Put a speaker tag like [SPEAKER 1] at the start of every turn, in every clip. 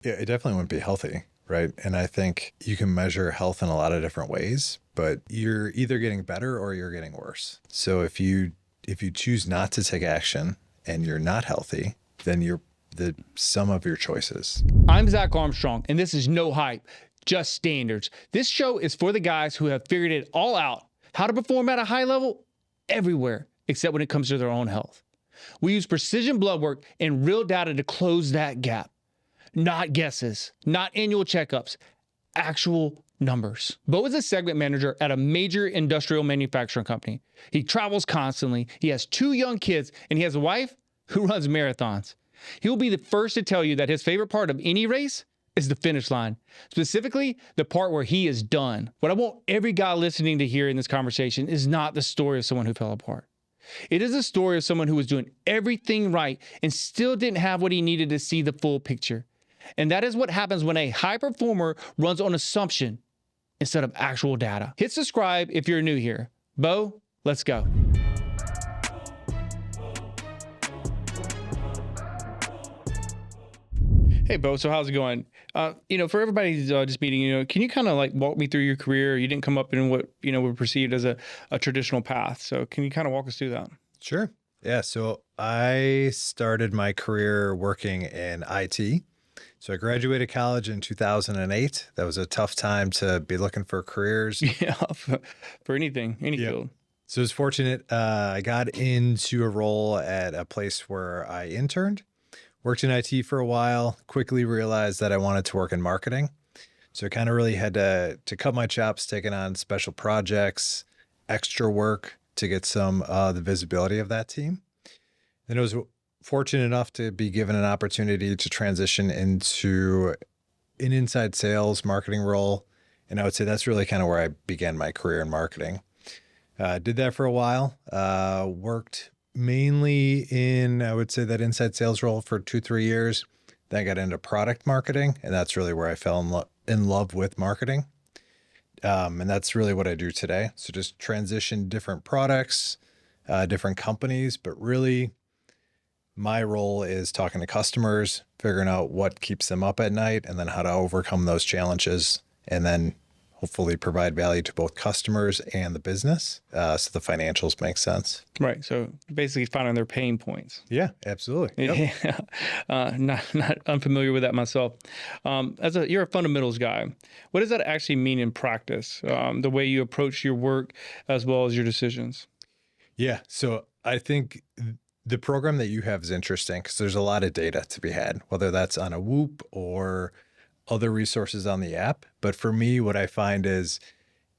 [SPEAKER 1] Yeah, it definitely wouldn't be healthy, right? And I think you can measure health in a lot of different ways, but you're either getting better or you're getting worse. So if you choose not to take action and you're not healthy, then you're the sum of your choices.
[SPEAKER 2] I'm Zac Armstrong, and this is No Hype, Just Standards. This show is for the guys who have figured it all out, how to perform at a high level everywhere, except when it comes to their own health. We use precision blood work and real data to close that gap. Not guesses, not annual checkups, actual numbers. Beau is a segment manager at a major industrial manufacturing company. He travels constantly, he has 2 young kids, and he has a wife who runs marathons. He will be the first to tell you that his favorite part of any race is the finish line, specifically the part where he is done. What I want every guy listening to hear in this conversation is not the story of someone who fell apart. It is a story of someone who was doing everything right and still didn't have what he needed to see the full picture. And that is what happens when a high performer runs on assumption instead of actual data. Hit subscribe if you're new here. Beau, let's go. Hey, Beau, so how's it going? For everybody who's just meeting, can you kind of like walk me through your career? You didn't come up in what, were perceived as a traditional path. So can you kind of walk us through that?
[SPEAKER 1] Sure. Yeah. So I started my career working in IT. So I graduated college in 2008. That was a tough time to be looking for careers.
[SPEAKER 2] Yeah, for anything, any field.
[SPEAKER 1] So I was fortunate. I got into a role at a place where I interned. Worked in IT for a while, quickly realized that I wanted to work in marketing. So I kind of really had to cut my chops, taking on special projects, extra work to get some the visibility of that team. Then I was fortunate enough to be given an opportunity to transition into an inside sales marketing role. And I would say that's really kind of where I began my career in marketing. Did that for a while, worked mainly in, I would say, that inside sales role for 2-3 years. Then I got into product marketing, and that's really where I fell in love with marketing. And that's really what I do today. So just transition different products, different companies, but really my role is talking to customers, figuring out what keeps them up at night, and then how to overcome those challenges, and then hopefully provide value to both customers and the business, so the financials make sense.
[SPEAKER 2] Right. So basically finding their pain points.
[SPEAKER 1] Yeah, absolutely. Yep.
[SPEAKER 2] Yeah. Not unfamiliar with that myself. You're a fundamentals guy. What does that actually mean in practice? The way you approach your work as well as your decisions?
[SPEAKER 1] Yeah. So I think the program that you have is interesting because there's a lot of data to be had, whether that's on a Whoop or other resources on the app. But for me, what I find is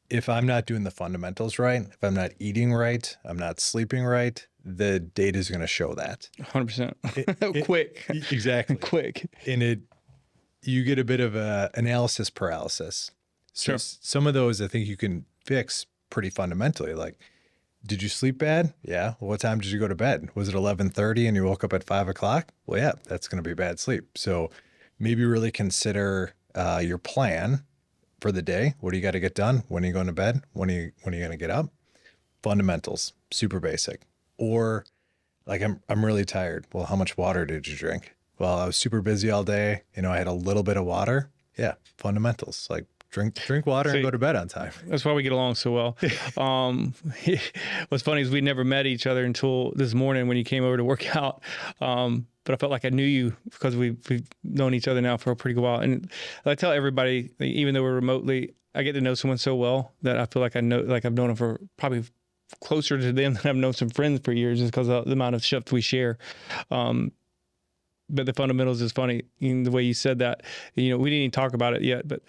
[SPEAKER 1] if I'm not doing the fundamentals right, if I'm not eating right, I'm not sleeping right, the data is going to show that.
[SPEAKER 2] 100%. Quick.
[SPEAKER 1] Exactly.
[SPEAKER 2] Quick.
[SPEAKER 1] And you get a bit of a analysis paralysis. So
[SPEAKER 2] Sure.
[SPEAKER 1] Some of those I think you can fix pretty fundamentally. Like, did you sleep bad? Yeah. Well, what time did you go to bed? Was it 11:30 and you woke up at 5 o'clock? Well, yeah, that's going to be bad sleep. So maybe really consider your plan for the day. What do you got to get done? When are you going to bed? When are you going to get up? Fundamentals, super basic. Or like, I'm really tired. Well, how much water did you drink? Well, I was super busy all day. I had a little bit of water. Yeah, fundamentals. Like drink water and go to bed on time.
[SPEAKER 2] That's why we get along so well. What's funny is we never met each other until this morning when you came over to work out. But I felt like I knew you because we've known each other now for a pretty good while. And I tell everybody, even though we're remotely, I get to know someone so well that I feel like I've known them for probably closer to them than I've known some friends for years, just because of the amount of stuff we share. But the fundamentals is funny in the way you said that. We didn't even talk about it yet, but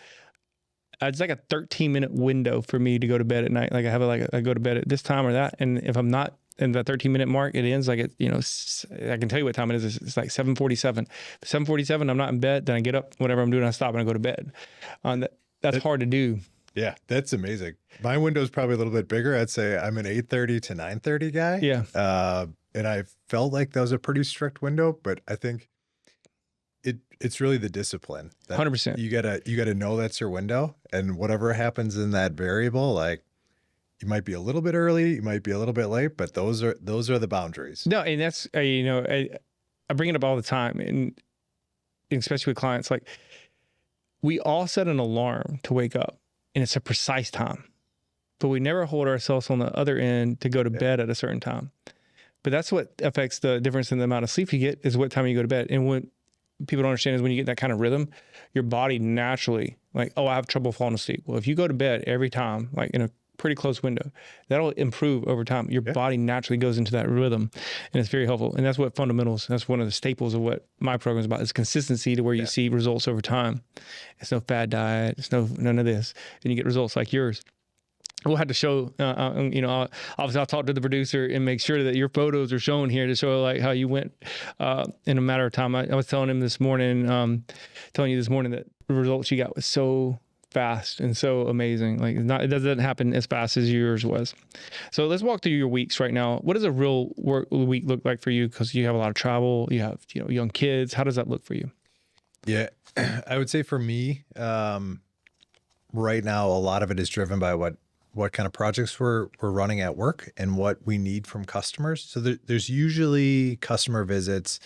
[SPEAKER 2] it's like a 13-minute window for me to go to bed at night. Like I go to bed at this time or that. And if I'm not in that 13-minute mark, it ends like I can tell you what time it is. It's like 7:47. 7:47, I'm not in bed. Then I get up, whatever I'm doing, I stop and I go to bed. That's hard to do.
[SPEAKER 1] Yeah, that's amazing. My window's probably a little bit bigger. I'd say I'm an 8:30 to 9:30 guy.
[SPEAKER 2] Yeah.
[SPEAKER 1] And I felt like that was a pretty strict window, but I think it's really the discipline.
[SPEAKER 2] 100%.
[SPEAKER 1] You gotta know that's your window, and whatever happens in that variable, like you might be a little bit early, you might be a little bit late, but those are the boundaries.
[SPEAKER 2] No, and that's I bring it up all the time, and especially with clients, like we all set an alarm to wake up and it's a precise time, but we never hold ourselves on the other end to go to bed at a certain time. But that's what affects the difference in the amount of sleep you get, is what time you go to bed. And what people don't understand is when you get that kind of rhythm, your body naturally, like, oh, I have trouble falling asleep. Well, if you go to bed every time, like in a pretty close window, that'll improve over time. Your body naturally goes into that rhythm, and it's very helpful. And that's what fundamentals, that's one of the staples of what my program is about, is consistency to where you see results over time. It's no fad diet. It's none of this. And you get results like yours. We'll have to show, obviously I'll talk to the producer and make sure that your photos are shown here to show like how you went in a matter of time. I was telling him this morning, telling you this morning that the results you got was so fast and so amazing. Like it doesn't happen as fast as yours was. So let's walk through your weeks right now. What does a real work week look like for you? Because you have a lot of travel, you have young kids. How does that look for you?
[SPEAKER 1] Yeah, I would say for me, right now, a lot of it is driven by what kind of projects we're running at work and what we need from customers. So there's usually customer visits.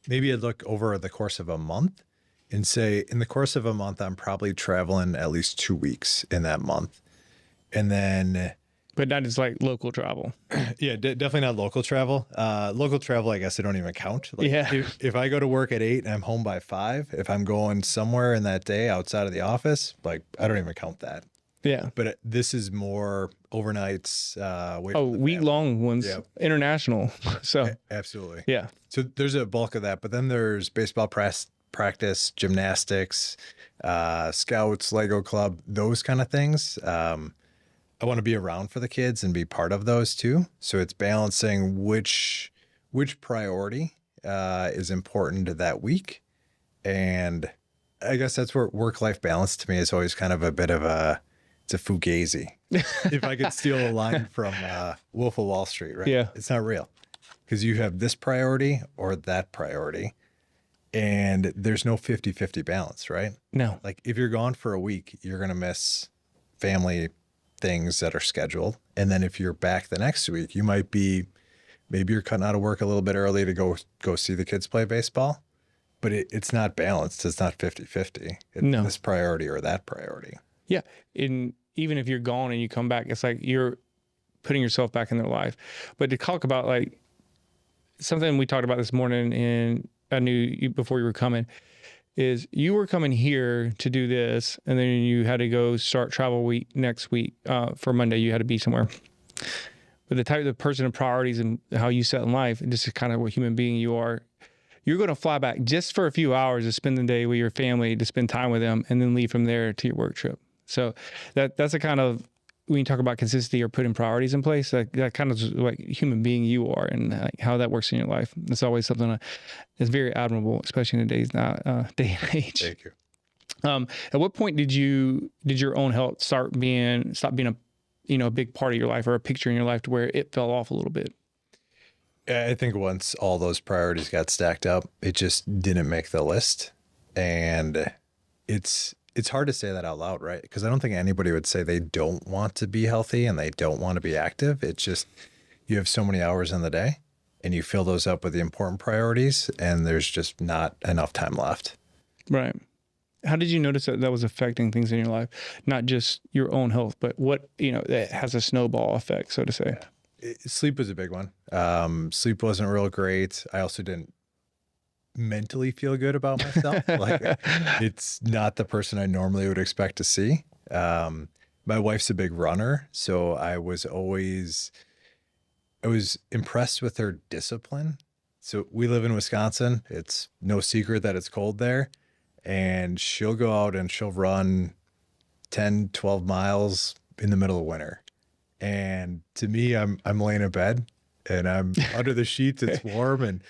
[SPEAKER 1] Maybe I'd look over the course of a month and say, in the course of a month, I'm probably traveling at least 2 weeks in that month. And then...
[SPEAKER 2] But that is like local travel.
[SPEAKER 1] Yeah, definitely not local travel. Local travel, I guess I don't even count. Like
[SPEAKER 2] Yeah.
[SPEAKER 1] if I go to work at 8 and I'm home by 5, if I'm going somewhere in that day outside of the office, like I don't even count that.
[SPEAKER 2] Yeah.
[SPEAKER 1] But this is more overnights.
[SPEAKER 2] Week-long ones, international. So
[SPEAKER 1] absolutely.
[SPEAKER 2] Yeah.
[SPEAKER 1] So there's a bulk of that, but then there's baseball practice, gymnastics, scouts, Lego club, those kind of things. I want to be around for the kids and be part of those too. So it's balancing which priority is important to that week. And I guess that's where work-life balance to me is always kind of a bit of it's a fugazi. If I could steal a line from Wolf of Wall Street, right?
[SPEAKER 2] Yeah.
[SPEAKER 1] It's not real because you have this priority or that priority. And there's no 50-50 balance, right?
[SPEAKER 2] No.
[SPEAKER 1] Like if you're gone for a week, you're going to miss family things that are scheduled. And then if you're back the next week, you might be, maybe you're cutting out of work a little bit early to go see the kids play baseball, but it's not balanced. It's not 50-50. It's this priority or that priority.
[SPEAKER 2] Yeah. And even if you're gone and you come back, it's like you're putting yourself back in their life. But to talk about like something we talked about this morning, and I knew you before you were coming, is you were coming here to do this, and then you had to go start travel week next week for Monday. You had to be somewhere. But the type of person and priorities and how you set in life, and just kind of what human being you are, you're going to fly back just for a few hours to spend the day with your family, to spend time with them, and then leave from there to your work trip. So that's a kind of, when you talk about consistency or putting priorities in place, that kind of like human being you are, and like how that works in your life. It's always something that's very admirable, especially in today's day and age.
[SPEAKER 1] Thank you.
[SPEAKER 2] At what point did your own health stop being a big part of your life or a picture in your life to where it fell off a little bit?
[SPEAKER 1] I think once all those priorities got stacked up, it just didn't make the list. And it's hard to say that out loud, right? Because I don't think anybody would say they don't want to be healthy and they don't want to be active. It's just, you have so many hours in the day and you fill those up with the important priorities, and there's just not enough time left.
[SPEAKER 2] Right. How did you notice that was affecting things in your life? Not just your own health, but what, that has a snowball effect, so to say.
[SPEAKER 1] Sleep was a big one. Sleep wasn't real great. I also didn't mentally feel good about myself. Like it's not the person I normally would expect to see. My wife's a big runner, so I was impressed with her discipline. So we live in Wisconsin. It's no secret that it's cold there, and she'll go out and she'll run 10, 12 miles in the middle of winter. And to me, I'm laying in bed and I'm under the sheets. It's warm, and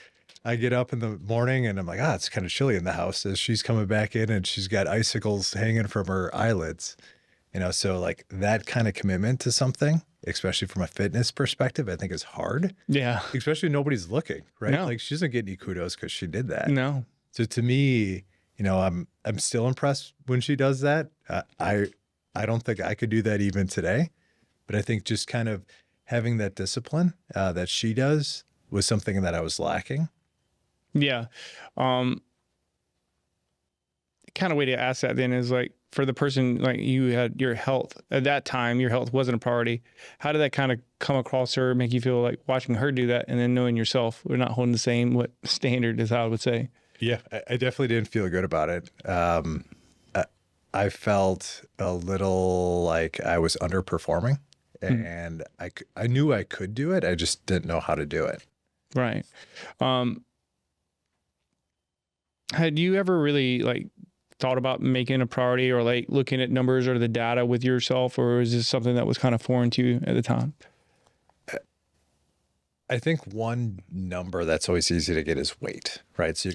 [SPEAKER 1] I get up in the morning and I'm like, it's kind of chilly in the house, as she's coming back in and she's got icicles hanging from her eyelids. So like that kind of commitment to something, especially from a fitness perspective, I think is hard.
[SPEAKER 2] Yeah.
[SPEAKER 1] Especially when nobody's looking, right?
[SPEAKER 2] No.
[SPEAKER 1] Like she doesn't get any kudos because she did that.
[SPEAKER 2] No.
[SPEAKER 1] So to me, I'm still impressed when she does that. I don't think I could do that even today, but I think just kind of having that discipline that she does was something that I was lacking.
[SPEAKER 2] Yeah. kind of way to ask that then is like, for the person, like you had your health at that time, your health wasn't a priority. How did that kind of come across her, make you feel like watching her do that and then knowing yourself, we're not holding the same what standard as I would say?
[SPEAKER 1] Yeah, I definitely didn't feel good about it. I felt a little like I was underperforming, and I knew I could do it. I just didn't know how to do it.
[SPEAKER 2] Right. Had you ever really like thought about making a priority or like looking at numbers or the data with yourself, or is this something that was kind of foreign to you at the time?
[SPEAKER 1] I think one number that's always easy to get is weight, right? So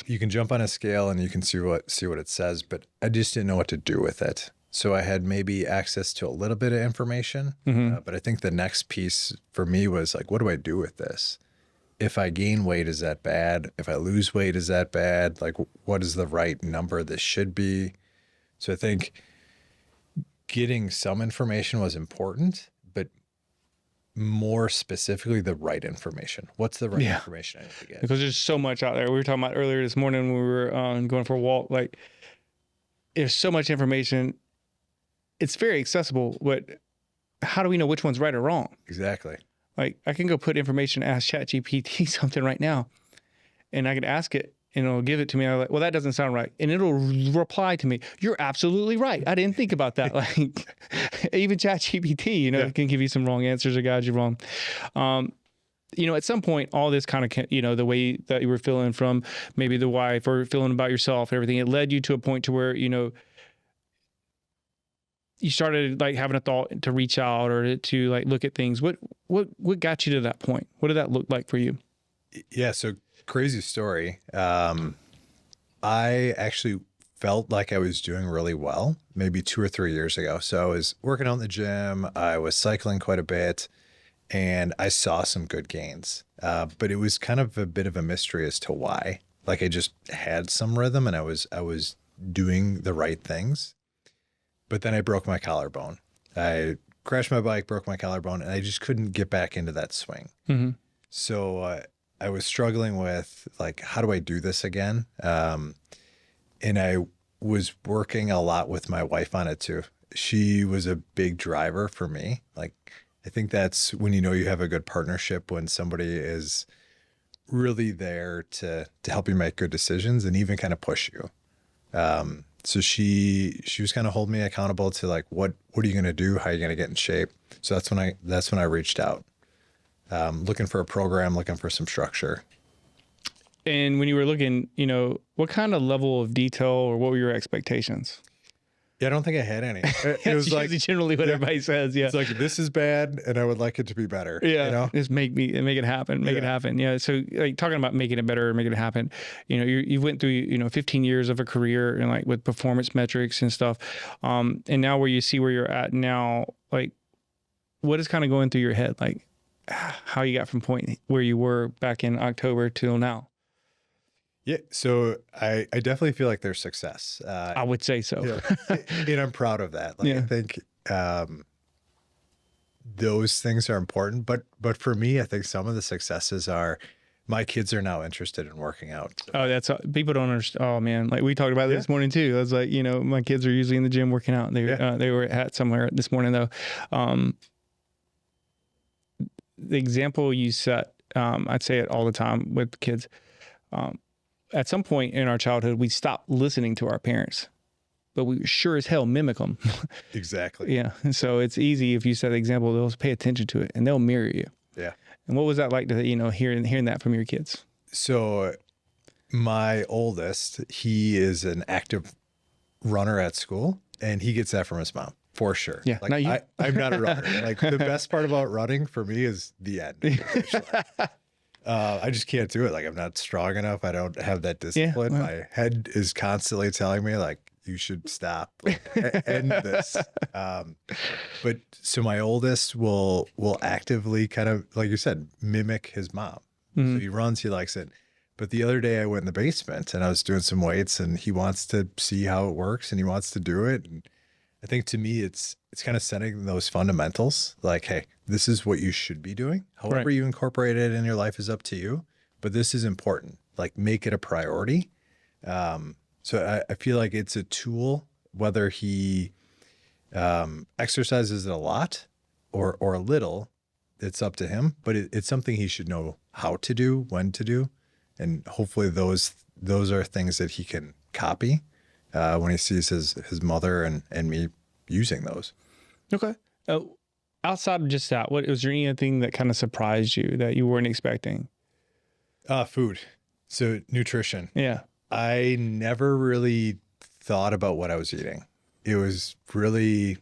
[SPEAKER 1] you can jump on a scale and you can see what it says, but I just didn't know what to do with it. So I had maybe access to a little bit of information, but I think the next piece for me was like, what do I do with this? If I gain weight, is that bad? If I lose weight, is that bad? Like, what is the right number this should be? So I think getting some information was important, but more specifically, the right information. What's the right information I need to get?
[SPEAKER 2] Because there's so much out there. We were talking about earlier this morning when we were going for a walk. Like, there's so much information. It's very accessible, but how do we know which one's right or wrong?
[SPEAKER 1] Exactly.
[SPEAKER 2] Like, I can go put information, ask ChatGPT something right now, and I can ask it, and it'll give it to me. I'm like, well, that doesn't sound right. And it'll reply to me, you're absolutely right. I didn't think about that. Like, even ChatGPT, it can give you some wrong answers or guide you wrong. At some point, all this kind of, the way that you were feeling from maybe the wife or feeling about yourself, everything, it led you to a point to where, you started like having a thought to reach out or to like look at things. What got you to that point? What did that look like for you?
[SPEAKER 1] Yeah. So crazy story. I actually felt like I was doing really well maybe 2 or 3 years ago. So I was working out in the gym. I was cycling quite a bit and I saw some good gains. But it was kind of a bit of a mystery as to why. Like I just had some rhythm and I was doing the right things. But then I broke my collarbone. I crashed my bike, broke my collarbone, and I just couldn't get back into that swing.
[SPEAKER 2] Mm-hmm.
[SPEAKER 1] So I was struggling with like, how do I do this again? And I was working a lot with my wife on it too. She was a big driver for me. Like, I think that's when you have a good partnership, when somebody is really there to help you make good decisions and even kind of push you. So she was kind of holding me accountable to like, what are you going to do? How are you going to get in shape? So that's when I reached out, looking for a program, looking for some structure.
[SPEAKER 2] And when you were looking, what kind of level of detail or what were your expectations?
[SPEAKER 1] Yeah, I don't think I had any. It was like
[SPEAKER 2] generally what everybody says. Yeah.
[SPEAKER 1] It's like, this is bad and I would like it to be better.
[SPEAKER 2] Yeah. Just make it happen. Make it happen. Yeah. So like talking about making it better, making it happen, you went through, 15 years of a career and like with performance metrics and stuff. And now where you see where you're at now, like what is kind of going through your head? Like how you got from point where you were back in October till now?
[SPEAKER 1] Yeah, so I definitely feel like there's success.
[SPEAKER 2] I would say so.
[SPEAKER 1] And I'm proud of that. Like, I think those things are important. But for me, I think some of the successes are my kids are now interested in working out.
[SPEAKER 2] Oh, that's people don't understand. Oh man, like we talked about this morning too. I was like, my kids are usually in the gym working out. They were at somewhere this morning though. The example you set, I'd say it all the time with kids. At some point in our childhood, we stopped listening to our parents, but we sure as hell mimic them.
[SPEAKER 1] Exactly.
[SPEAKER 2] Yeah. And so it's easy if you set an example, they'll pay attention to it and they'll mirror you.
[SPEAKER 1] Yeah.
[SPEAKER 2] And what was that like to, hearing that from your kids?
[SPEAKER 1] So my oldest, he is an active runner at school and he gets that from his mom for sure.
[SPEAKER 2] Yeah.
[SPEAKER 1] Like I'm not a runner. Like the best part about running for me is the end. I just can't do it. Like I'm not strong enough. I don't have that discipline.
[SPEAKER 2] Yeah,
[SPEAKER 1] My head is constantly telling me like, you should stop, like, end this. But so my oldest will actively kind of, like you said, mimic his mom. Mm-hmm. So he runs, he likes it. But the other day I went in the basement and I was doing some weights and he wants to see how it works and he wants to do it. And I think to me, it's kind of setting those fundamentals like, hey, this is what you should be doing. However you incorporate it in your life is up to you, but this is important. Like make it a priority. So I feel like it's a tool, whether he exercises it a lot or a little, it's up to him, but it's something he should know how to do, when to do. And hopefully those are things that he can copy when he sees his mother and me using those.
[SPEAKER 2] Okay. Outside of just that, was there anything that kind of surprised you that you weren't expecting?
[SPEAKER 1] Food. So nutrition.
[SPEAKER 2] Yeah.
[SPEAKER 1] I never really thought about what I was eating. It was really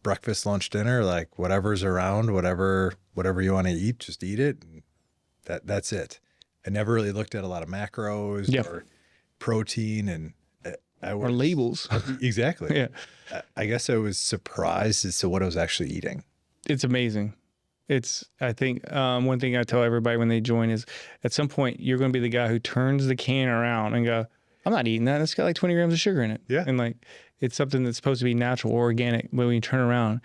[SPEAKER 1] breakfast, lunch, dinner, like whatever's around, whatever you want to eat, just eat it. And that's it. I never really looked at a lot of macros or protein and
[SPEAKER 2] or labels.
[SPEAKER 1] Exactly.
[SPEAKER 2] Yeah.
[SPEAKER 1] I guess I was surprised as to what I was actually eating.
[SPEAKER 2] It's amazing. I think one thing I tell everybody when they join is at some point you're going to be the guy who turns the can around and go, I'm not eating that. It's got like 20 grams of sugar in it.
[SPEAKER 1] Yeah.
[SPEAKER 2] And like, it's something that's supposed to be natural or organic. But when you turn around,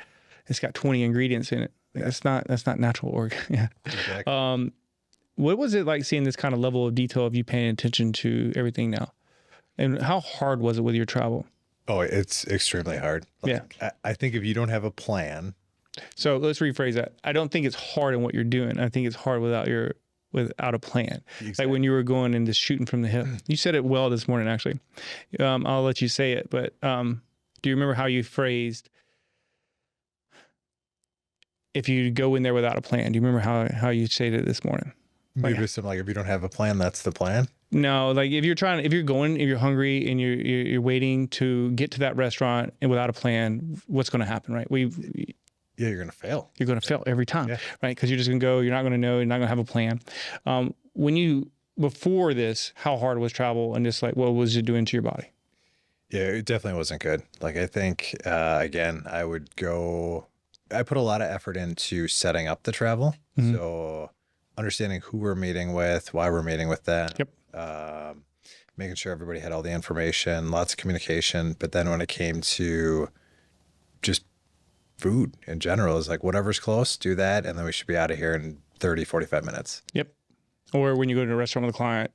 [SPEAKER 2] it's got 20 ingredients in it. Like, that's not natural or yeah.
[SPEAKER 1] Exactly.
[SPEAKER 2] What was it like seeing this kind of level of detail of you paying attention to everything now? And how hard was it with your travel?
[SPEAKER 1] Oh, it's extremely hard. Like, yeah. I think if you don't have a plan.
[SPEAKER 2] So let's rephrase that. I don't think it's hard in what you're doing. I think it's hard without a plan. Exactly. Like when you were going and just shooting from the hip. You said it well this morning, actually. I'll let you say it, but do you remember how you phrased, if you go in there without a plan? Do you remember how you said it this morning?
[SPEAKER 1] Maybe something like, if you don't have a plan, that's the plan.
[SPEAKER 2] No, like if you're hungry and you're waiting to get to that restaurant and without a plan, what's going to happen, right?
[SPEAKER 1] Yeah, you're going to fail.
[SPEAKER 2] You're going to fail every time, right? Because you're just going to go, you're not going to know, you're not going to have a plan. Before this, how hard was travel and just like, what was it doing to your body?
[SPEAKER 1] Yeah, it definitely wasn't good. Like, I think, again, I put a lot of effort into setting up the travel. Mm-hmm. So understanding who we're meeting with, why we're meeting with them.
[SPEAKER 2] Yep.
[SPEAKER 1] Making sure everybody had all the information, lots of communication. But then when it came to just food in general, is like, whatever's close, do that. And then we should be out of here in 30, 45 minutes.
[SPEAKER 2] Yep. Or when you go to a restaurant with a client,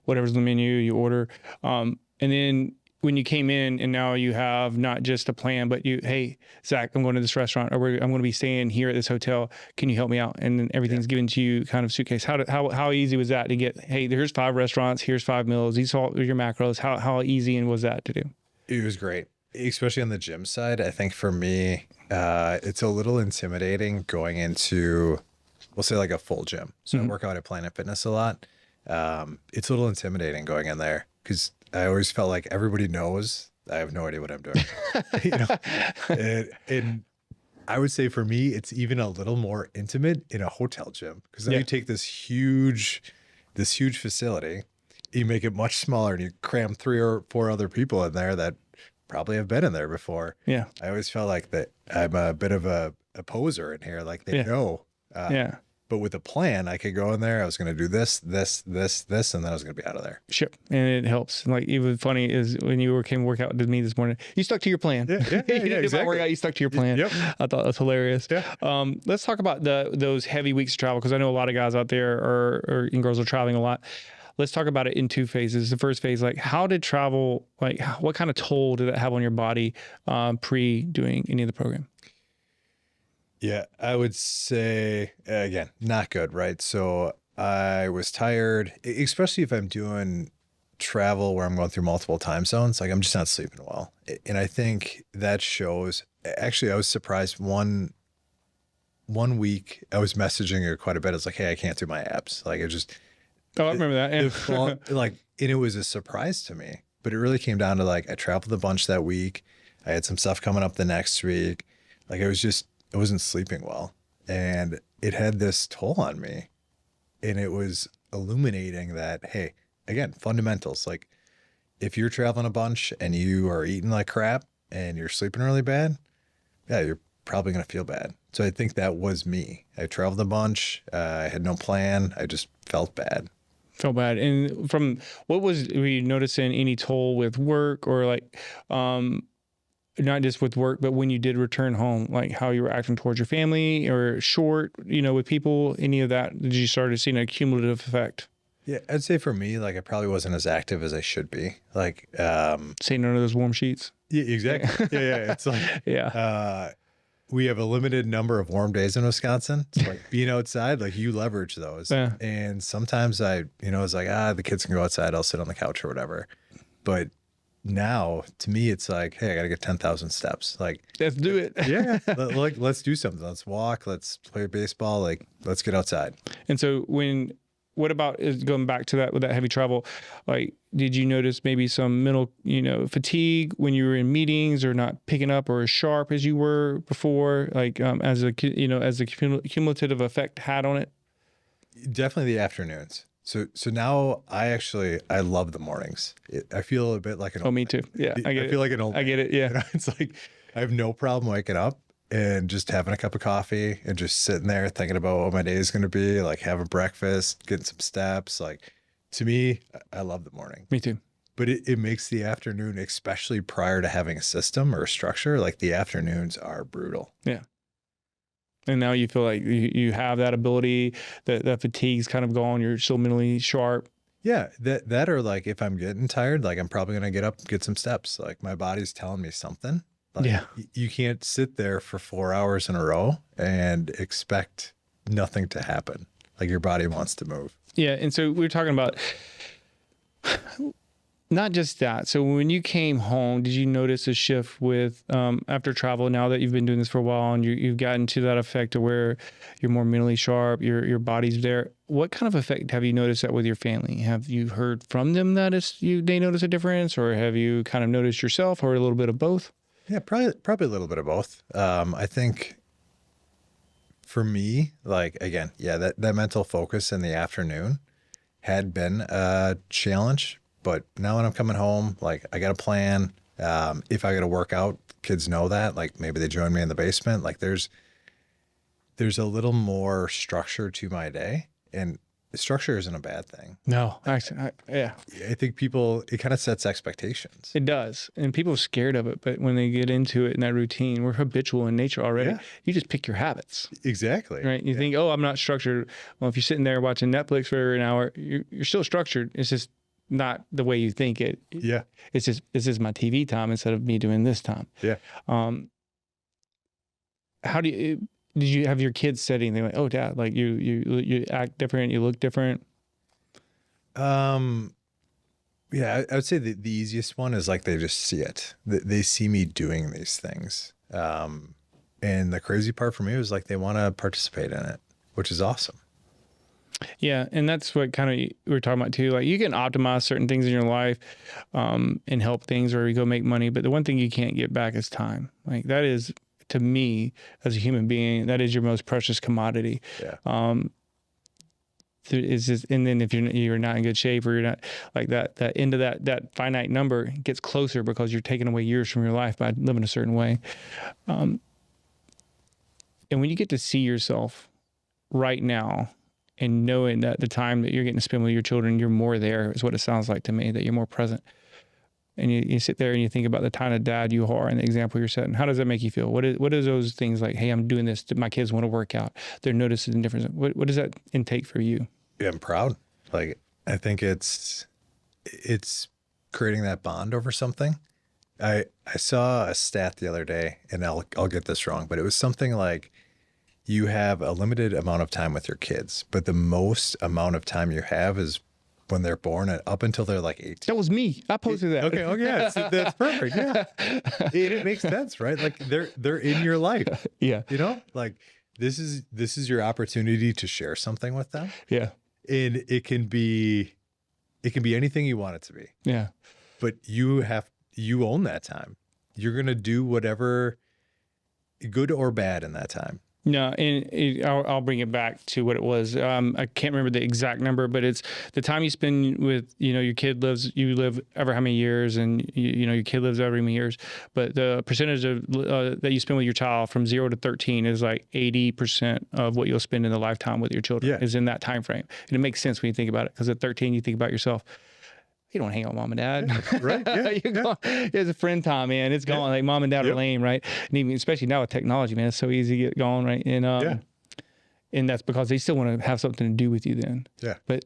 [SPEAKER 2] whatever's on the menu, you order. And then when you came in and now you have not just a plan, but hey, Zach, I'm going to this restaurant, or I'm going to be staying here at this hotel. Can you help me out? And then everything's given to you kind of suitcase. How easy was that to get, hey, here's 5 restaurants, here's 5 meals, these are your macros. How easy and was that to do?
[SPEAKER 1] It was great, especially on the gym side. I think for me, it's a little intimidating going into, we'll say like a full gym. So I work out at Planet Fitness a lot. It's a little intimidating going in there because I always felt like everybody knows I have no idea what I'm doing. And I would say for me, it's even a little more intimate in a hotel gym because then you take this huge facility, you make it much smaller, and you cram 3 or 4 other people in there that probably have been in there before. Yeah, I always felt like that I'm a bit of a poser in here, like they know. But with a plan, I could go in there. I was going to do this, and then I was going to be out of there.
[SPEAKER 2] Sure, and it helps. Like even funny is when you came work out with me this morning, you stuck to your plan.
[SPEAKER 1] Yeah,
[SPEAKER 2] you did
[SPEAKER 1] exactly.
[SPEAKER 2] my workout, you stuck to your plan. Yep. I thought that was hilarious. Yeah. Let's talk about those heavy weeks of travel because I know a lot of guys out there and girls are traveling a lot. Let's talk about it in 2 phases. The first phase, like how did travel, like what kind of toll did it have on your body pre doing any of the program?
[SPEAKER 1] Yeah, I would say, again, not good, right? So I was tired, especially if I'm doing travel where I'm going through multiple time zones. Like I'm just not sleeping well. And I think that shows. Actually, I was surprised one week I was messaging her quite a bit. It's like, hey, I can't do my abs. Like it just.
[SPEAKER 2] Oh, I remember that. Yeah.
[SPEAKER 1] And it was a surprise to me. But it really came down to like I traveled a bunch that week. I had some stuff coming up the next week. Like I wasn't sleeping well, and it had this toll on me, and it was illuminating that, hey, again, fundamentals, like if you're traveling a bunch and you are eating like crap and you're sleeping really bad, yeah, you're probably going to feel bad. So I think that was me. I traveled a bunch. I had no plan. I just felt bad.
[SPEAKER 2] Felt bad. And from were you noticing any toll with work or like, not just with work, but when you did return home, like how you were acting towards your family or short, with people, any of that, did you start seeing a cumulative effect?
[SPEAKER 1] Yeah, I'd say for me, like I probably wasn't as active as I should be. Like,
[SPEAKER 2] Say no to those warm sheets.
[SPEAKER 1] yeah, exactly. Yeah, yeah. It's like,
[SPEAKER 2] Yeah.
[SPEAKER 1] we have a limited number of warm days in Wisconsin. So like being outside, like you leverage those.
[SPEAKER 2] Yeah.
[SPEAKER 1] And sometimes it's like, the kids can go outside. I'll sit on the couch or whatever. But now to me, it's like, hey, I got to get 10,000 steps. Like,
[SPEAKER 2] Let's do it.
[SPEAKER 1] yeah, like let's do something. Let's walk. Let's play baseball. Like, let's get outside.
[SPEAKER 2] And so what about going back to that with that heavy travel? Like, did you notice maybe some mental, fatigue when you were in meetings, or not picking up or as sharp as you were before? Like, as a cumulative effect had on it.
[SPEAKER 1] Definitely the afternoons. So now I love the mornings. I feel a bit like an
[SPEAKER 2] Oh, me too. Yeah, I get it.
[SPEAKER 1] feel like an old
[SPEAKER 2] I get it. Yeah.
[SPEAKER 1] It's like I have no problem waking up and just having a cup of coffee and just sitting there thinking about what my day is going to be, like having breakfast, getting some steps. Like to me, I love the morning.
[SPEAKER 2] Me too.
[SPEAKER 1] But it makes the afternoon, especially prior to having a system or a structure, like the afternoons are brutal.
[SPEAKER 2] Yeah. And now you feel like you have that ability, that fatigue's kind of gone. You're still mentally sharp.
[SPEAKER 1] Yeah, that or like if I'm getting tired, like I'm probably gonna get up, get some steps. Like my body's telling me something. Like,
[SPEAKER 2] Yeah.
[SPEAKER 1] You can't sit there for 4 hours in a row and expect nothing to happen. Like your body wants to move.
[SPEAKER 2] Yeah. And so we were talking about not just that. So when you came home, did you notice a shift with after travel? Now that you've been doing this for a while and you've gotten to that effect of where you're more mentally sharp, your body's there. What kind of effect have you noticed that with your family? Have you heard from them that they notice a difference, or have you kind of noticed yourself, or a little bit of both?
[SPEAKER 1] Yeah, probably a little bit of both. I think for me, like again, yeah, that mental focus in the afternoon had been a challenge. But now when I'm coming home, like I got a plan. If I got to work out, kids know that. Like maybe they join me in the basement. Like there's a little more structure to my day, and structure isn't a bad thing.
[SPEAKER 2] No, actually, yeah,
[SPEAKER 1] I think it kind of sets expectations.
[SPEAKER 2] it does. And people are scared of it. But when they get into it in that routine, we're habitual in nature already.
[SPEAKER 1] Yeah.
[SPEAKER 2] You just pick your habits.
[SPEAKER 1] Exactly.
[SPEAKER 2] Right. You think, oh, I'm not structured. Well, if you're sitting there watching Netflix for an hour, you're still structured. It's just not the way you think it.
[SPEAKER 1] Yeah.
[SPEAKER 2] It's just, this is my TV time instead of me doing this time.
[SPEAKER 1] Yeah.
[SPEAKER 2] How did you have your kids said anything like, oh, Dad, like you act different, you look different?
[SPEAKER 1] Yeah, I would say the easiest one is like they just see it. They see me doing these things. And the crazy part for me was like they want to participate in it, which is awesome.
[SPEAKER 2] Yeah, and that's what kind of we were talking about too. Like you can optimize certain things in your life and help things, or you go make money. But the one thing you can't get back is time. Like that is, to me, as a human being, that is your most precious commodity.
[SPEAKER 1] Yeah.
[SPEAKER 2] Is just, and then if you're not in good shape, or you're not like that end of that finite number gets closer because you're taking away years from your life by living a certain way. And when you get to see yourself right now, and knowing that the time that you're getting to spend with your children, you're more there, is what it sounds like to me, that you're more present. And you sit there and you think about the kind of dad you are and the example you're setting. How does that make you feel? What is those things like, hey, I'm doing this, my kids want to work out, they're noticing the difference. What does that intake for you?
[SPEAKER 1] Yeah, I'm proud. Like, I think it's creating that bond over something. I saw a stat the other day, and I'll get this wrong, but it was something like, you have a limited amount of time with your kids, but the most amount of time you have is when they're born and up until they're like 18.
[SPEAKER 2] That was me. I posted that.
[SPEAKER 1] Okay. Oh yeah. That's perfect. Yeah. It makes sense, right? Like they're in your life.
[SPEAKER 2] Yeah.
[SPEAKER 1] Like this is your opportunity to share something with them.
[SPEAKER 2] Yeah.
[SPEAKER 1] And it can be anything you want it to be.
[SPEAKER 2] Yeah.
[SPEAKER 1] But you own that time. You're going to do whatever, good or bad, in that time.
[SPEAKER 2] No, and I'll bring it back to what it was. I can't remember the exact number, but it's the time you spend with, your kid you live ever how many years, and your kid lives every many years. But the percentage of that you spend with your child from 0 to 13 is like 80% of what you'll spend in the lifetime with your children is in that time frame. And it makes sense when you think about it, because at 13 you think about yourself. You don't hang out with mom and dad.
[SPEAKER 1] Yeah, right. Yeah.
[SPEAKER 2] It's a friend time, man. It's gone. Like mom and dad are lame, right? And even, especially now with technology, man, it's so easy to get going, right? And and that's because they still want to have something to do with you then.
[SPEAKER 1] Yeah.
[SPEAKER 2] But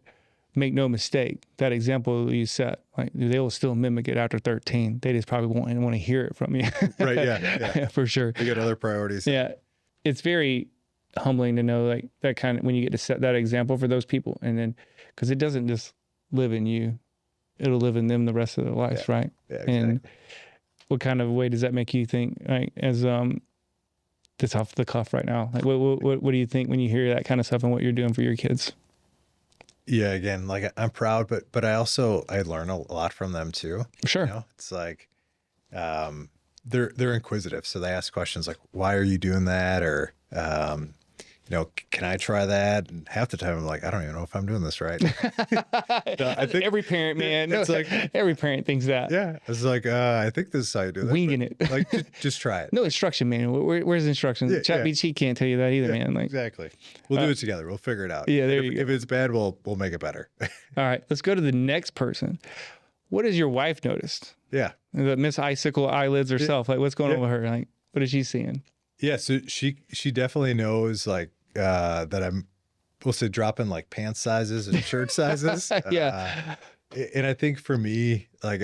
[SPEAKER 2] make no mistake, that example you set, like they will still mimic it after 13. They just probably won't want to hear it from you.
[SPEAKER 1] Right. Yeah.
[SPEAKER 2] For sure.
[SPEAKER 1] They got other priorities.
[SPEAKER 2] Yeah. It's very humbling to know like that kind of, when you get to set that example for those people, and then, cause it doesn't just live in you, it'll live in them the rest of their lives.
[SPEAKER 1] Yeah.
[SPEAKER 2] Right.
[SPEAKER 1] Yeah, exactly.
[SPEAKER 2] And what kind of way does that make you think, like, as, this off the cuff right now? Like, what do you think when you hear that kind of stuff and what you're doing for your kids?
[SPEAKER 1] Yeah, again, like I'm proud, but I learn a lot from them too.
[SPEAKER 2] Sure.
[SPEAKER 1] You know, it's like they're inquisitive, so they ask questions like, "Why are you doing that?" Or can I try that? And half the time I'm like, I don't even know if I'm doing this right.
[SPEAKER 2] I think every parent, man,
[SPEAKER 1] it's like
[SPEAKER 2] every parent thinks that.
[SPEAKER 1] Yeah, it's like I think this is how you do that.
[SPEAKER 2] Winging it,
[SPEAKER 1] like just try it.
[SPEAKER 2] No instruction manual. Where's the instructions?
[SPEAKER 1] Yeah,
[SPEAKER 2] ChatGPT can't tell you that either, man. Like,
[SPEAKER 1] exactly. We'll do it together. We'll figure it out.
[SPEAKER 2] Yeah, there you go.
[SPEAKER 1] If it's bad, we'll make it better.
[SPEAKER 2] All right, let's go to the next person. What has your wife noticed?
[SPEAKER 1] Yeah,
[SPEAKER 2] the Miss Icicle Eyelids herself. Like, what's going on with her? Like, what is she seeing?
[SPEAKER 1] Yeah, so she definitely knows like that I'm, we'll say, dropping like pants sizes and shirt sizes.
[SPEAKER 2] Yeah.
[SPEAKER 1] And I think for me, like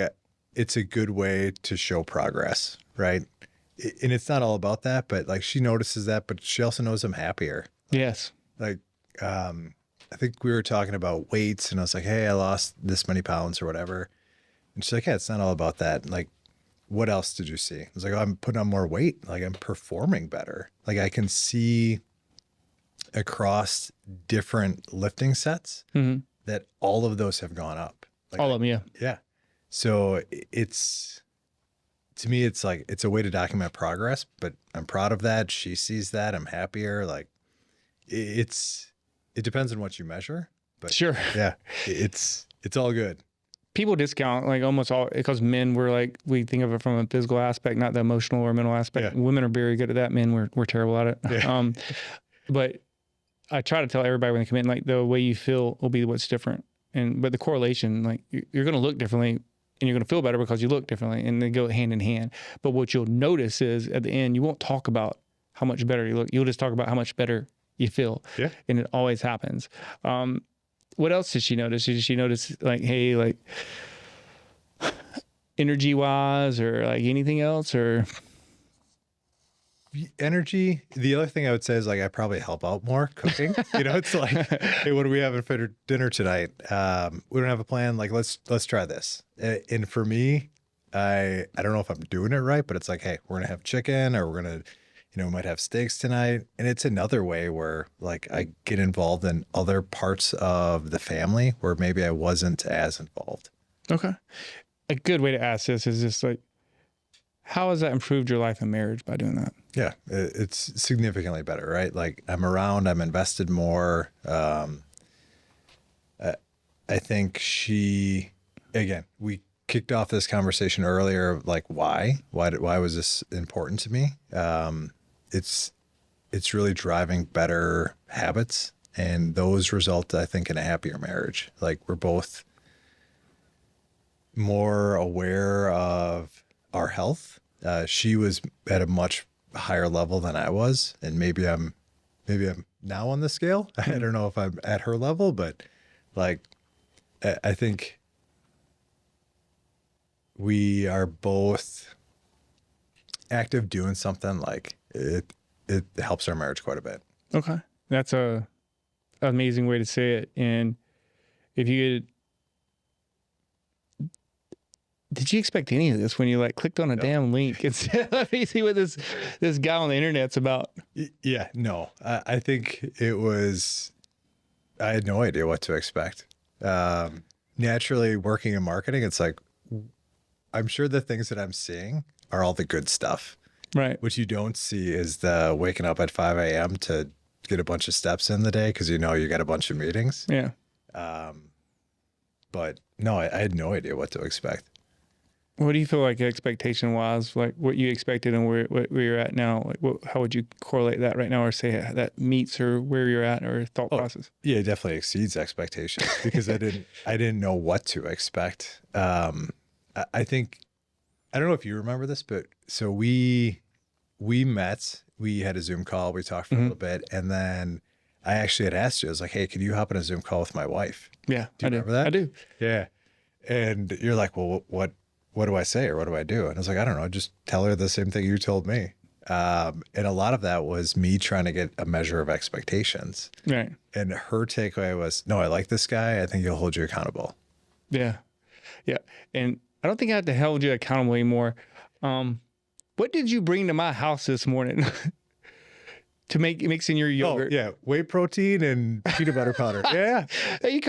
[SPEAKER 1] it's a good way to show progress, right? And it's not all about that, but like she notices that, but she also knows I'm happier.
[SPEAKER 2] Yes.
[SPEAKER 1] Like, I think we were talking about weights and I was like, hey, I lost this many pounds or whatever. And she's like, yeah, it's not all about that. Like, what else did you see? I was like, oh, I'm putting on more weight. Like I'm performing better. Like I can see across different lifting sets that all of those have gone up. Like,
[SPEAKER 2] all of them. Yeah.
[SPEAKER 1] Yeah. So to me, it's like, it's a way to document progress, but I'm proud of that. She sees that. I'm happier. Like it depends on what you measure, but
[SPEAKER 2] sure.
[SPEAKER 1] Yeah, it's all good.
[SPEAKER 2] People discount like almost all, because men, we're like, we think of it from a physical aspect, not the emotional or mental aspect.
[SPEAKER 1] Yeah.
[SPEAKER 2] Women are very good at that. Men, we're terrible at it.
[SPEAKER 1] Yeah.
[SPEAKER 2] But I try to tell everybody when they come in, like the way you feel will be what's different. But the correlation, like you're going to look differently and you're going to feel better because you look differently, and they go hand in hand. But what you'll notice is at the end, you won't talk about how much better you look. You'll just talk about how much better you feel.
[SPEAKER 1] Yeah.
[SPEAKER 2] And it always happens. What else did she notice? Did she notice like, hey, like energy wise or like anything else or?
[SPEAKER 1] Energy. The other thing I would say is like, I probably help out more cooking. It's like, hey, what are we having for dinner tonight? We don't have a plan. Like, let's try this. And for me, I don't know if I'm doing it right, but it's like, hey, we're going to have chicken or we're going to, we might have steaks tonight. And it's another way where like I get involved in other parts of the family where maybe I wasn't as involved.
[SPEAKER 2] Okay. A good way to ask this is just like, how has that improved your life and marriage by doing that?
[SPEAKER 1] Yeah, it's significantly better, right? Like I'm around, I'm invested more. I think again, we kicked off this conversation earlier, like why was this important to me? It's really driving better habits, and those result, I think, in a happier marriage. Like we're both more aware of our health. She was at a much higher level than I was, and maybe I'm now on the scale. I don't know if I'm at her level, but like I think we are both active doing something. Like it helps our marriage quite a bit.
[SPEAKER 2] Okay. That's an amazing way to say it. And if you did you expect any of this when you like clicked on a damn link and said, let me see what this guy on the internet's about?
[SPEAKER 1] Yeah, no, I think it was, I had no idea what to expect. Naturally working in marketing, it's like, I'm sure the things that I'm seeing are all the good stuff.
[SPEAKER 2] Right.
[SPEAKER 1] What you don't see is the waking up at 5 a.m. to get a bunch of steps in the day because you got a bunch of meetings.
[SPEAKER 2] Yeah.
[SPEAKER 1] But no, I had no idea what to expect.
[SPEAKER 2] What do you feel like expectation wise, like what you expected and where you're at now? Like how would you correlate that right now or say that meets or where you're at or thought process? Yeah,
[SPEAKER 1] it definitely exceeds expectations because I didn't know what to expect. I think, I don't know if you remember this, but so we met, we had a Zoom call, we talked for a little bit, and then I actually had asked you, I was like, hey, could you hop on a Zoom call with my wife?
[SPEAKER 2] Yeah.
[SPEAKER 1] Do you remember that?
[SPEAKER 2] I do.
[SPEAKER 1] Yeah. And you're like, well, what do I say or what do I do? And I was like, I don't know, just tell her the same thing you told me. And a lot of that was me trying to get a measure of expectations.
[SPEAKER 2] Right.
[SPEAKER 1] And her takeaway was, no, I like this guy. I think he'll hold you accountable.
[SPEAKER 2] Yeah. Yeah. And I don't think I have to hold you accountable anymore. What did you bring to my house this morning to mix in your yogurt?
[SPEAKER 1] Oh, yeah. Whey protein and peanut butter powder. Yeah.
[SPEAKER 2] You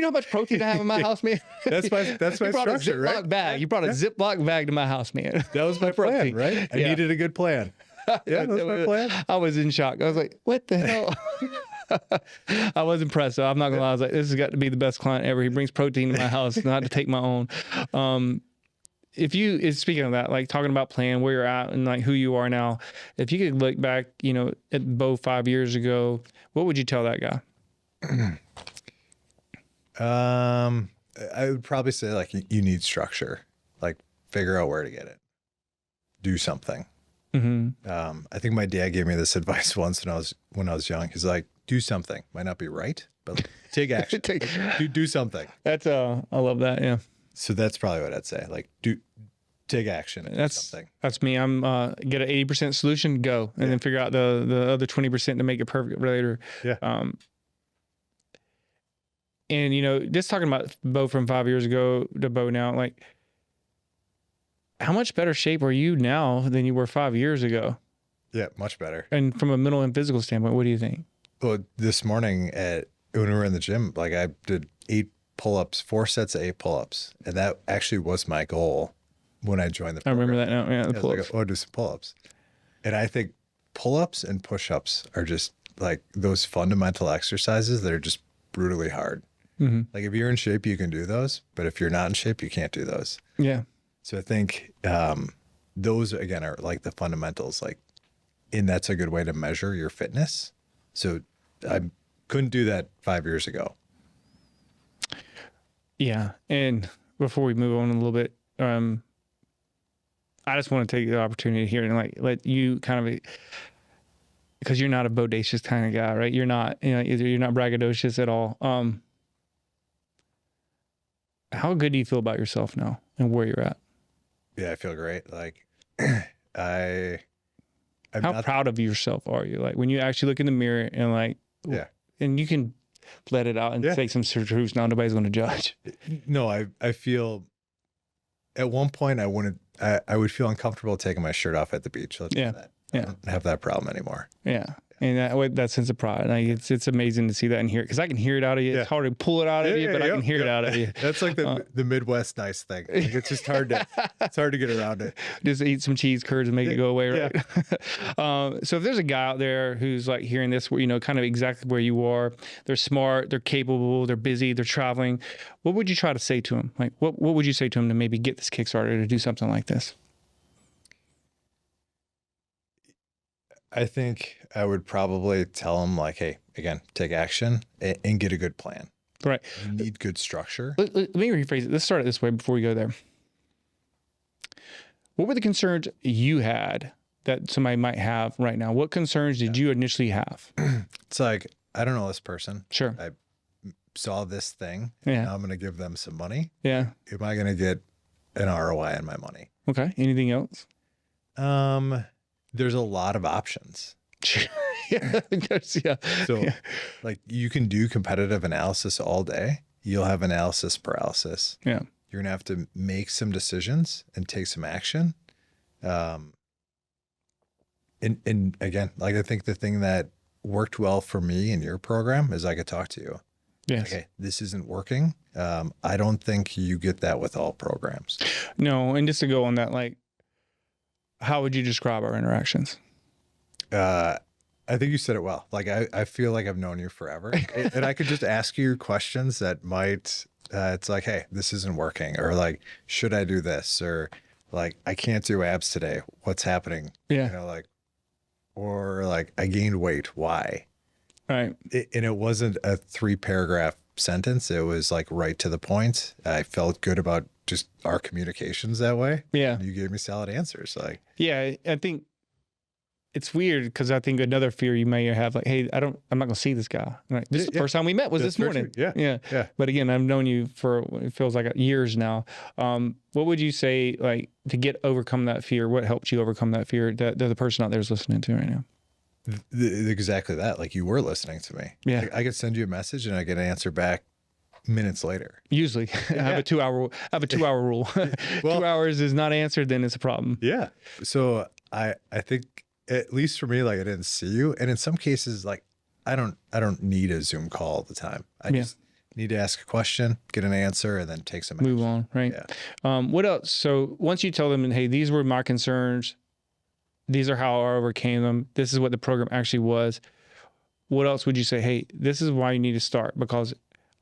[SPEAKER 2] know how much protein I have in my house, man?
[SPEAKER 1] That's my
[SPEAKER 2] You brought
[SPEAKER 1] structure,
[SPEAKER 2] a Ziploc
[SPEAKER 1] right?
[SPEAKER 2] bag. You brought a Ziploc bag to my house, man.
[SPEAKER 1] That was my plan, right? I needed a good plan. Yeah, that was my plan.
[SPEAKER 2] I was in shock. I was like, what the hell? I was impressed. So I'm not going to lie. I was like, this has got to be the best client ever. He brings protein to my house, not to take my own. Speaking of that, like talking about plan, where you're at and like who you are now, if you could look back, at Beau 5 years ago, what would you tell that guy?
[SPEAKER 1] I would probably say like you need structure, like figure out where to get it, do something.
[SPEAKER 2] Mm-hmm.
[SPEAKER 1] I think my dad gave me this advice once when I was young. He's like, do something. Might not be right, but take action. do something.
[SPEAKER 2] That's I love that. Yeah.
[SPEAKER 1] So that's probably what I'd say. Like take action. And do something.
[SPEAKER 2] That's me. I'm get an 80% solution, go, and then figure out the other 20% to make it perfect later.
[SPEAKER 1] Yeah.
[SPEAKER 2] And just talking about Beau from 5 years ago to Beau now, like how much better shape are you now than you were 5 years ago?
[SPEAKER 1] Yeah, much better.
[SPEAKER 2] And from a mental and physical standpoint, what do you think?
[SPEAKER 1] Well, this morning when we were in the gym, like I did 4 sets of 8 pull-ups. And that actually was my goal when I joined the program.
[SPEAKER 2] I remember that now. Yeah, the pull-ups.
[SPEAKER 1] I was like, I'll do some pull-ups. And I think pull-ups and push-ups are just like those fundamental exercises that are just brutally hard.
[SPEAKER 2] Mm-hmm.
[SPEAKER 1] Like if you're in shape, you can do those. But if you're not in shape, you can't do those.
[SPEAKER 2] Yeah.
[SPEAKER 1] So I think those, again, are like the fundamentals. And that's a good way to measure your fitness. So I couldn't do that 5 years ago.
[SPEAKER 2] Yeah. And before we move on a little bit, I just want to take the opportunity here and like let you kind of, because you're not a bodacious kind of guy, right? You're not, you're not braggadocious at all. How good do you feel about yourself now and where you're at?
[SPEAKER 1] Yeah, I feel great. Like I'm
[SPEAKER 2] how proud of yourself are you? Like when you actually look in the mirror and like,
[SPEAKER 1] yeah,
[SPEAKER 2] and you can let it out and say some truths. Now nobody's going to judge.
[SPEAKER 1] No, I feel at one point I would feel uncomfortable taking my shirt off at the beach. Let's do that. I don't have that problem anymore.
[SPEAKER 2] Yeah. And that sense of pride, like it's amazing to see that and hear it, because I can hear it out of you. It's hard to pull it out of you, but I can hear it out of you.
[SPEAKER 1] That's like the Midwest nice thing. Like it's just hard to get around it.
[SPEAKER 2] Just eat some cheese curds and make it go away, right? So if there's a guy out there who's like hearing this, where kind of exactly where you are, they're smart, they're capable, they're busy, they're traveling, what would you try to say to him? Like what would you say to him to maybe get this Kickstarter to do something like this?
[SPEAKER 1] I think I would probably tell them like, hey, again, take action and get a good plan.
[SPEAKER 2] Right.
[SPEAKER 1] You need good structure.
[SPEAKER 2] Let me rephrase it. Let's start it this way before we go there. What were the concerns you had that somebody might have right now? What concerns did you initially have?
[SPEAKER 1] It's like, I don't know this person.
[SPEAKER 2] Sure.
[SPEAKER 1] I saw this thing.
[SPEAKER 2] Yeah.
[SPEAKER 1] Now I'm going to give them some money.
[SPEAKER 2] Yeah.
[SPEAKER 1] Am I going to get an ROI on my money?
[SPEAKER 2] Okay. Anything else?
[SPEAKER 1] There's a lot of options.
[SPEAKER 2] Yeah.
[SPEAKER 1] So like you can do competitive analysis all day. You'll have analysis paralysis.
[SPEAKER 2] Yeah.
[SPEAKER 1] You're going to have to make some decisions and take some action. And again, like I think the thing that worked well for me in your program is I could talk to you.
[SPEAKER 2] Yes.
[SPEAKER 1] Okay, this isn't working. I don't think you get that with all programs.
[SPEAKER 2] No. And just to go on that, like, how would you describe our interactions?
[SPEAKER 1] I think you said it well. Like I feel like I've known you forever, and I could just ask you questions that might. It's like, hey, this isn't working, or like, should I do this, or like, I can't do abs today. What's happening?
[SPEAKER 2] Yeah.
[SPEAKER 1] Or like, I gained weight. Why?
[SPEAKER 2] Right.
[SPEAKER 1] And it wasn't a 3-paragraph sentence. It was like right to the point. I felt good about just our communications that way.
[SPEAKER 2] Yeah.
[SPEAKER 1] You gave me solid answers. Like,
[SPEAKER 2] yeah, I think it's weird because I think another fear you may have, like, hey, I'm not going to see this guy. Right? This is the first time we met was
[SPEAKER 1] That's
[SPEAKER 2] this morning.
[SPEAKER 1] true. Yeah. Yeah.
[SPEAKER 2] But again, I've known you for, it feels like years now. What would you say, like, to overcome that fear? What helped you overcome that fear that the person out there is listening to right now?
[SPEAKER 1] Exactly that. Like, you were listening to me.
[SPEAKER 2] Yeah.
[SPEAKER 1] Like, I could send you a message and I get an answer back minutes later.
[SPEAKER 2] Usually I have a 2 hour, rule.
[SPEAKER 1] Well,
[SPEAKER 2] 2 hours is not answered, then it's a problem.
[SPEAKER 1] Yeah. So I think, at least for me, like, I didn't see you. And in some cases, like, I don't need a Zoom call all the time. I just need to ask a question, get an answer, and then take some
[SPEAKER 2] Move
[SPEAKER 1] action.
[SPEAKER 2] on. Right.
[SPEAKER 1] Yeah.
[SPEAKER 2] What else? So once you tell them, hey, these were my concerns, these are how I overcame them, this is what the program actually was, what else would you say? Hey, this is why you need to start, because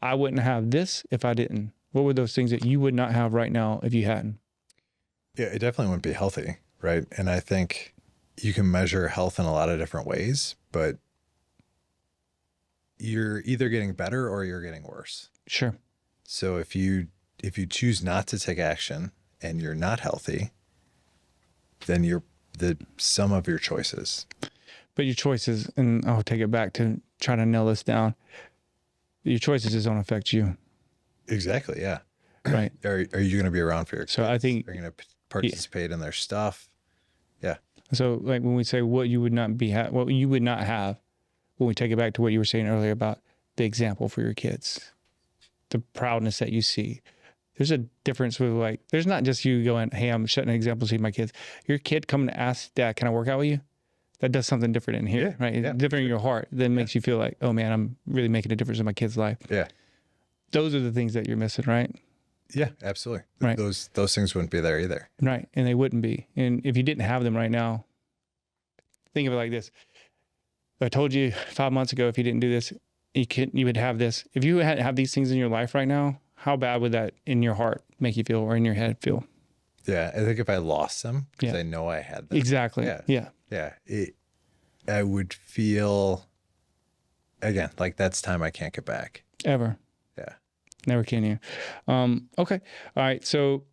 [SPEAKER 2] I wouldn't have this if I didn't. What were those things that you would not have right now if you hadn't?
[SPEAKER 1] Yeah, it definitely wouldn't be healthy, right? And I think you can measure health in a lot of different ways, but you're either getting better or you're getting worse.
[SPEAKER 2] Sure.
[SPEAKER 1] So if you choose not to take action and you're not healthy, then you're the sum of your choices.
[SPEAKER 2] But your choices, and I'll take it back to try to nail this down. Your choices just don't affect you.
[SPEAKER 1] Exactly. Yeah.
[SPEAKER 2] Right.
[SPEAKER 1] Are you going to be around for your kids?
[SPEAKER 2] So I think
[SPEAKER 1] are you going to participate in their stuff? Yeah.
[SPEAKER 2] So like when we say what you would not have, when we take it back to what you were saying earlier about the example for your kids, the proudness that you see. There's a difference with, like, there's not just you going, hey, I'm setting an example to my kids. Your kid coming to ask, Dad, can I work out with you? That does something different in here, right? It's different in your heart. That makes you feel like, oh man, I'm really making a difference in my kid's life.
[SPEAKER 1] Yeah.
[SPEAKER 2] Those are the things that you're missing, right?
[SPEAKER 1] Yeah, absolutely.
[SPEAKER 2] Right.
[SPEAKER 1] Those things wouldn't be there either.
[SPEAKER 2] Right. And they wouldn't be. And if you didn't have them right now, think of it like this. I told you 5 months ago, if you didn't do this, you would have this. If you hadn't have these things in your life right now, how bad would that in your heart make you feel, or in your head feel?
[SPEAKER 1] Yeah. I think if I lost them, because I know I had them.
[SPEAKER 2] Exactly. Yeah.
[SPEAKER 1] I would feel, again, like that's time I can't get back.
[SPEAKER 2] Ever.
[SPEAKER 1] Yeah.
[SPEAKER 2] Never can you. Okay. All right. So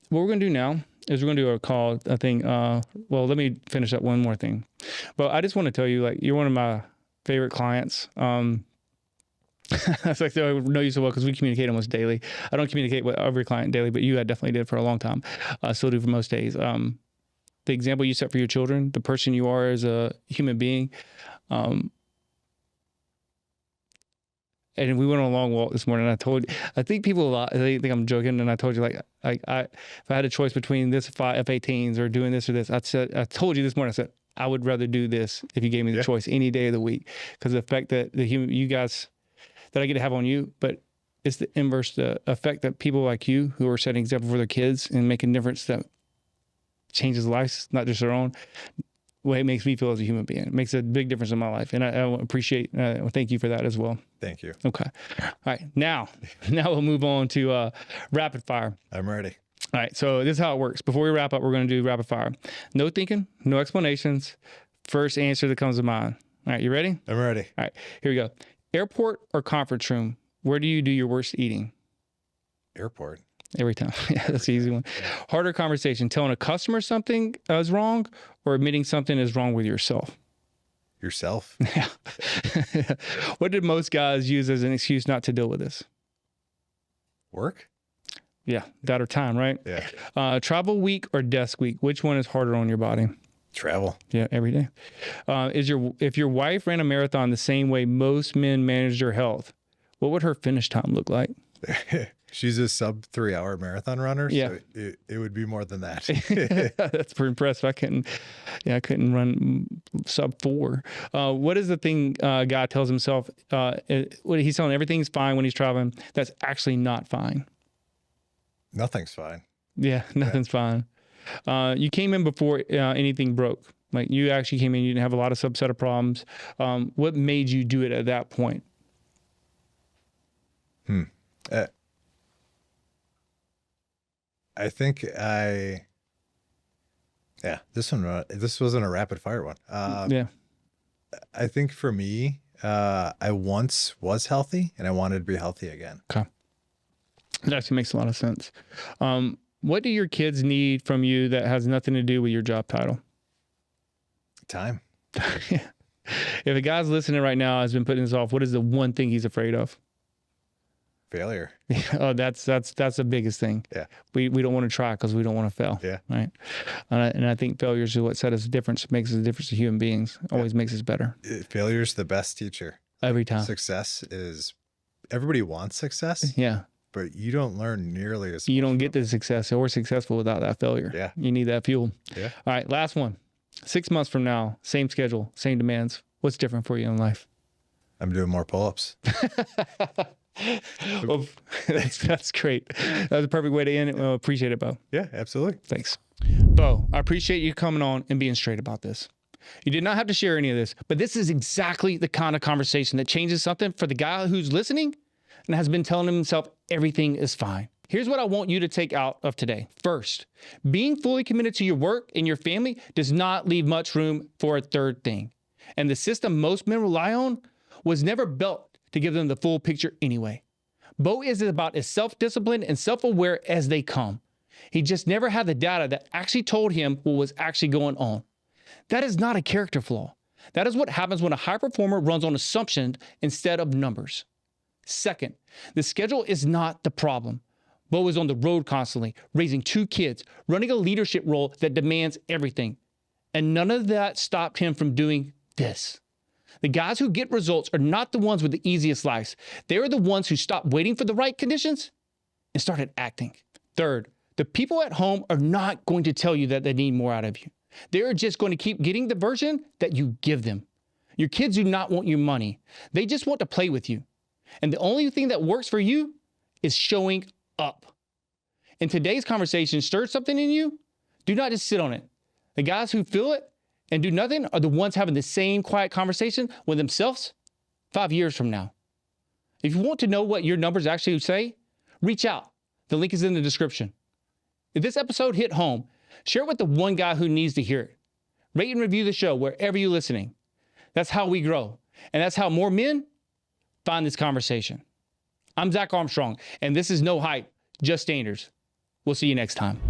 [SPEAKER 2] what we're going to do now is we're going to do a call, I think. Well, let me finish up one more thing. But I just want to tell you, like, you're one of my favorite clients. It's like, I know you so well because we communicate almost daily. I don't communicate with every client daily, but you, I definitely did for a long time. I still do for most days. The example you set for your children, the person you are as a human being. And we went on a long walk this morning. And I think people a lot, they think I'm joking. And I told you, like, if I had a choice between this F-18s or doing this or this, I told you this morning, I said, I would rather do this if you gave me the choice any day of the week, because the effect that you guys that I get to have on you, but it's the inverse, the effect that people like you who are setting example for their kids and making a difference that changes lives, not just their own, way it makes me feel as a human being. It makes a big difference in my life. And I appreciate, thank you for that as well.
[SPEAKER 1] Thank you.
[SPEAKER 2] Okay. All right. Now we'll move on to rapid fire.
[SPEAKER 1] I'm ready.
[SPEAKER 2] All right. So this is how it works. Before we wrap up, we're going to do rapid fire. No thinking, no explanations. First answer that comes to mind. All right. You ready?
[SPEAKER 1] I'm ready.
[SPEAKER 2] All right. Here we go. Airport or conference room? Where do you do your worst eating?
[SPEAKER 1] Airport.
[SPEAKER 2] Every time. Yeah, that's the easy one. Harder conversation. Telling a customer something is wrong, or admitting something is wrong with yourself?
[SPEAKER 1] Yourself?
[SPEAKER 2] Yeah. What did most guys use as an excuse not to deal with this?
[SPEAKER 1] Work?
[SPEAKER 2] Yeah, that or time, right?
[SPEAKER 1] Yeah.
[SPEAKER 2] Travel week or desk week? Which one is harder on your body?
[SPEAKER 1] Travel.
[SPEAKER 2] Yeah, every day. If your wife ran a marathon the same way most men manage their health, what would her finish time look like?
[SPEAKER 1] She's a sub 3 hour marathon runner.
[SPEAKER 2] Yeah.
[SPEAKER 1] So it would be more than that.
[SPEAKER 2] That's pretty impressive. I couldn't run sub 4. What is the thing guy tells himself? When he's telling everything's fine when he's traveling, that's actually not fine.
[SPEAKER 1] Nothing's fine.
[SPEAKER 2] Yeah, nothing's fine. You came in before anything broke. Like, you actually came in, you didn't have a lot of subset of problems. What made you do it at that point?
[SPEAKER 1] I think this wasn't a rapid fire one. I think for me, I once was healthy and I wanted to be healthy again.
[SPEAKER 2] Okay. That actually makes a lot of sense. What do your kids need from you that has nothing to do with your job title?
[SPEAKER 1] Time.
[SPEAKER 2] If a guy's listening right now has been putting this off, what is the one thing he's afraid of?
[SPEAKER 1] Failure.
[SPEAKER 2] Oh, that's the biggest thing.
[SPEAKER 1] Yeah.
[SPEAKER 2] We don't want to try because we don't want to fail.
[SPEAKER 1] Yeah.
[SPEAKER 2] Right. And I think failures is what set us difference, makes us a difference to human beings. Always makes us better.
[SPEAKER 1] Failure's the best teacher.
[SPEAKER 2] Every time.
[SPEAKER 1] Success is, everybody wants success.
[SPEAKER 2] Yeah.
[SPEAKER 1] But you don't learn nearly as much.
[SPEAKER 2] You don't get the success or successful without that failure.
[SPEAKER 1] Yeah.
[SPEAKER 2] You need that fuel.
[SPEAKER 1] Yeah.
[SPEAKER 2] All right. Last one. 6 months from now, same schedule, same demands. What's different for you in life?
[SPEAKER 1] I'm doing more pull-ups.
[SPEAKER 2] Well, that's great. That's a perfect way to end it. Well, appreciate it, Beau.
[SPEAKER 1] Yeah, absolutely.
[SPEAKER 2] Thanks. Beau, I appreciate you coming on and being straight about this. You did not have to share any of this, but this is exactly the kind of conversation that changes something for the guy who's listening and has been telling himself everything is fine. Here's what I want you to take out of today. First, being fully committed to your work and your family does not leave much room for a third thing. And the system most men rely on was never built to give them the full picture anyway. Beau is about as self-disciplined and self-aware as they come. He just never had the data that actually told him what was actually going on. That is not a character flaw. That is what happens when a high performer runs on assumptions instead of numbers. Second, the schedule is not the problem. Beau is on the road constantly, raising 2 kids, running a leadership role that demands everything. And none of that stopped him from doing this. The guys who get results are not the ones with the easiest lives. They are the ones who stopped waiting for the right conditions and started acting. Third, the people at home are not going to tell you that they need more out of you. They're just going to keep getting the version that you give them. Your kids do not want your money. They just want to play with you. And the only thing that works for you is showing up. And today's conversation stirs something in you. Do not just sit on it. The guys who feel it and do nothing are the ones having the same quiet conversation with themselves 5 years from now. If you want to know what your numbers actually say, reach out. The link is in the description. If this episode hit home, share it with the one guy who needs to hear it. Rate and review the show wherever you're listening. That's how we grow. And that's how more men find this conversation. I'm Zac Armstrong, and this is No Hype, Just Standards. We'll see you next time.